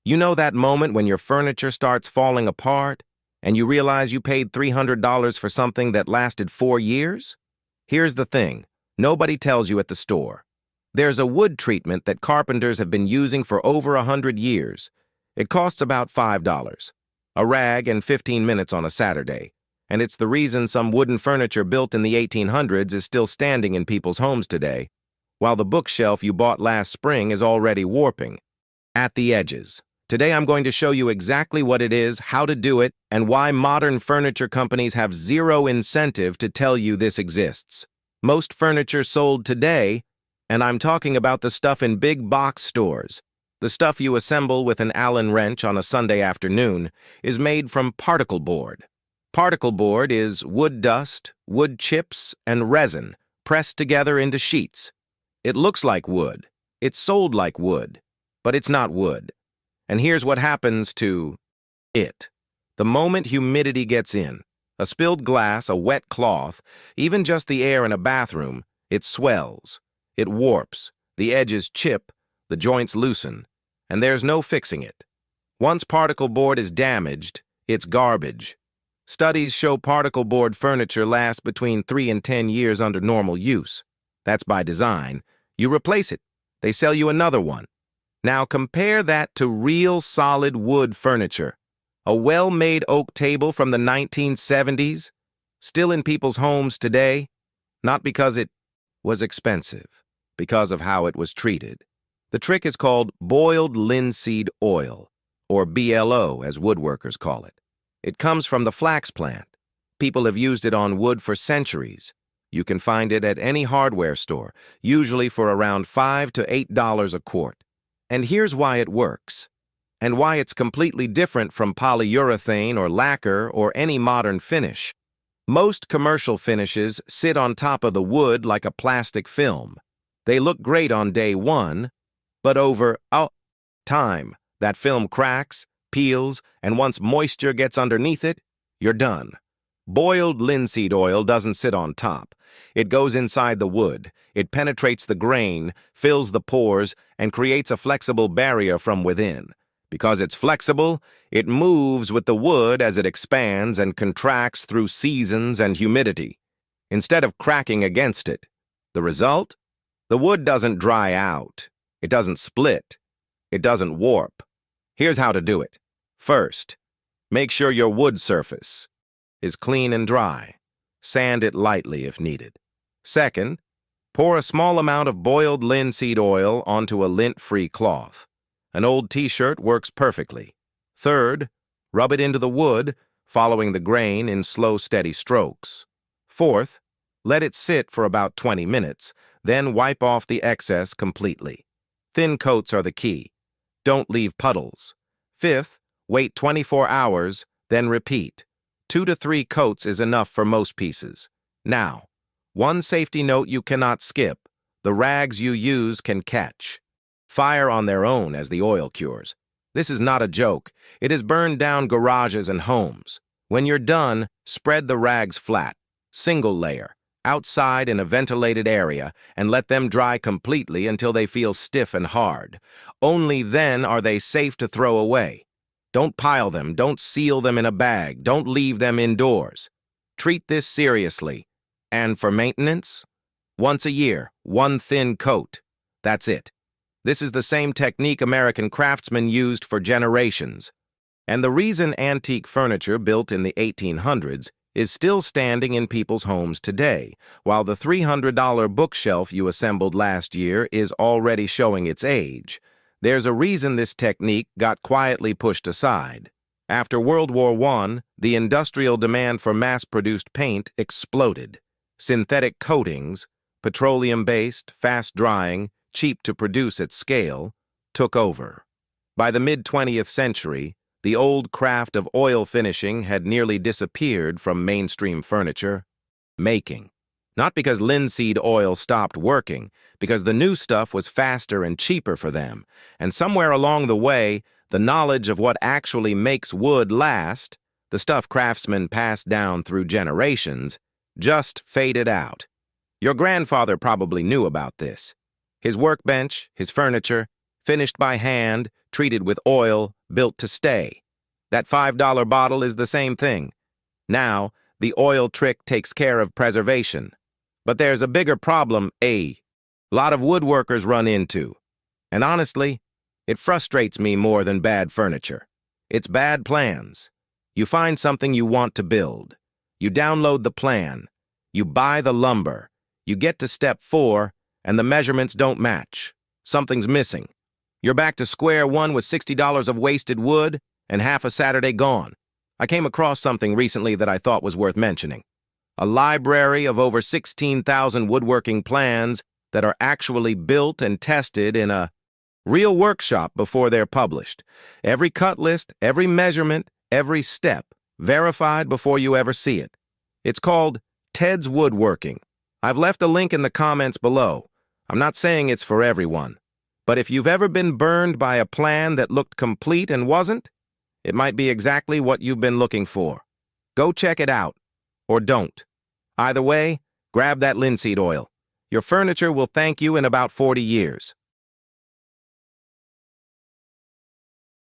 You know that moment when your furniture starts falling apart and you realize you paid $300 for something that lasted 4 years? Here's the thing. Nobody tells you at the store. There's a wood treatment that carpenters have been using for over 100 years. It costs about $5. A rag and 15 minutes on a Saturday. And it's the reason some wooden furniture built in the 1800s is still standing in people's homes today, while the bookshelf you bought last spring is already warping at the edges. Today I'm going to show you exactly what it is, how to do it, and why modern furniture companies have zero incentive to tell you this exists. Most furniture sold today, and I'm talking about the stuff in big box stores, the stuff you assemble with an Allen wrench on a Sunday afternoon, is made from particleboard. Particleboard is wood dust, wood chips, and resin pressed together into sheets. It looks like wood. It's sold like wood, but it's not wood. And here's what happens to it. The moment humidity gets in, a spilled glass, a wet cloth, even just the air in a bathroom, it swells. It warps, the edges chip, the joints loosen, and there's no fixing it. Once particleboard is damaged, it's garbage. Studies show particleboard furniture lasts between 3 and 10 years under normal use. That's by design. You replace it. They sell you another one. Now compare that to real solid wood furniture. A well-made oak table from the 1970s, still in people's homes today, not because it was expensive, because of how it was treated. The trick is called boiled linseed oil, or BLO as woodworkers call it. It comes from the flax plant. People have used it on wood for centuries. You can find it at any hardware store, usually for around $5 to $8 a quart. And here's why it works, and why it's completely different from polyurethane or lacquer or any modern finish. Most commercial finishes sit on top of the wood like a plastic film. They look great on day one, but over time, that film cracks, peels, and once moisture gets underneath it, you're done. Boiled linseed oil doesn't sit on top. It goes inside the wood. It penetrates the grain, fills the pores, and creates a flexible barrier from within. Because it's flexible, it moves with the wood as it expands and contracts through seasons and humidity, instead of cracking against it. The result? The wood doesn't dry out. It doesn't split. It doesn't warp. Here's how to do it. First, make sure your wood surface is clean and dry. Sand it lightly if needed. Second, pour a small amount of boiled linseed oil onto a lint-free cloth. An old t-shirt works perfectly. Third, rub it into the wood, following the grain in slow, steady strokes. Fourth, let it sit for about 20 minutes, then wipe off the excess completely. Thin coats are the key. Don't leave puddles. Fifth, wait 24 hours, then repeat. 2 to 3 coats is enough for most pieces. Now, one safety note you cannot skip. The rags you use can catch fire on their own as the oil cures. This is not a joke. It has burned down garages and homes. When you're done, spread the rags flat, single layer, outside in a ventilated area, and let them dry completely until they feel stiff and hard. Only then are they safe to throw away. Don't pile them, don't seal them in a bag, don't leave them indoors. Treat this seriously. And for maintenance? Once a year, one thin coat. That's it. This is the same technique American craftsmen used for generations. And the reason antique furniture built in the 1800s is still standing in people's homes today, while the $300 bookshelf you assembled last year is already showing its age. There's a reason this technique got quietly pushed aside. After World War I, the industrial demand for mass-produced paint exploded. Synthetic coatings, petroleum-based, fast-drying, cheap to produce at scale, took over. By the mid-20th century, the old craft of oil finishing had nearly disappeared from mainstream furniture making. Not because linseed oil stopped working, because the new stuff was faster and cheaper for them, and somewhere along the way, the knowledge of what actually makes wood last, the stuff craftsmen passed down through generations, just faded out. Your grandfather probably knew about this. His workbench, his furniture, finished by hand, treated with oil, built to stay. That $5 bottle is the same thing. Now, the oil trick takes care of preservation. But there's a bigger problem a lot of woodworkers run into. And honestly, it frustrates me more than bad furniture. It's bad plans. You find something you want to build. You download the plan. You buy the lumber. You get to step 4, and the measurements don't match. Something's missing. You're back to square one with $60 of wasted wood and half a Saturday gone. I came across something recently that I thought was worth mentioning. A library of over 16,000 woodworking plans that are actually built and tested in a real workshop before they're published. Every cut list, every measurement, every step, verified before you ever see it. It's called Ted's Woodworking. I've left a link in the comments below. I'm not saying it's for everyone, but if you've ever been burned by a plan that looked complete and wasn't, it might be exactly what you've been looking for. Go check it out, or don't. Either way, grab that linseed oil. Your furniture will thank you in about 40 years.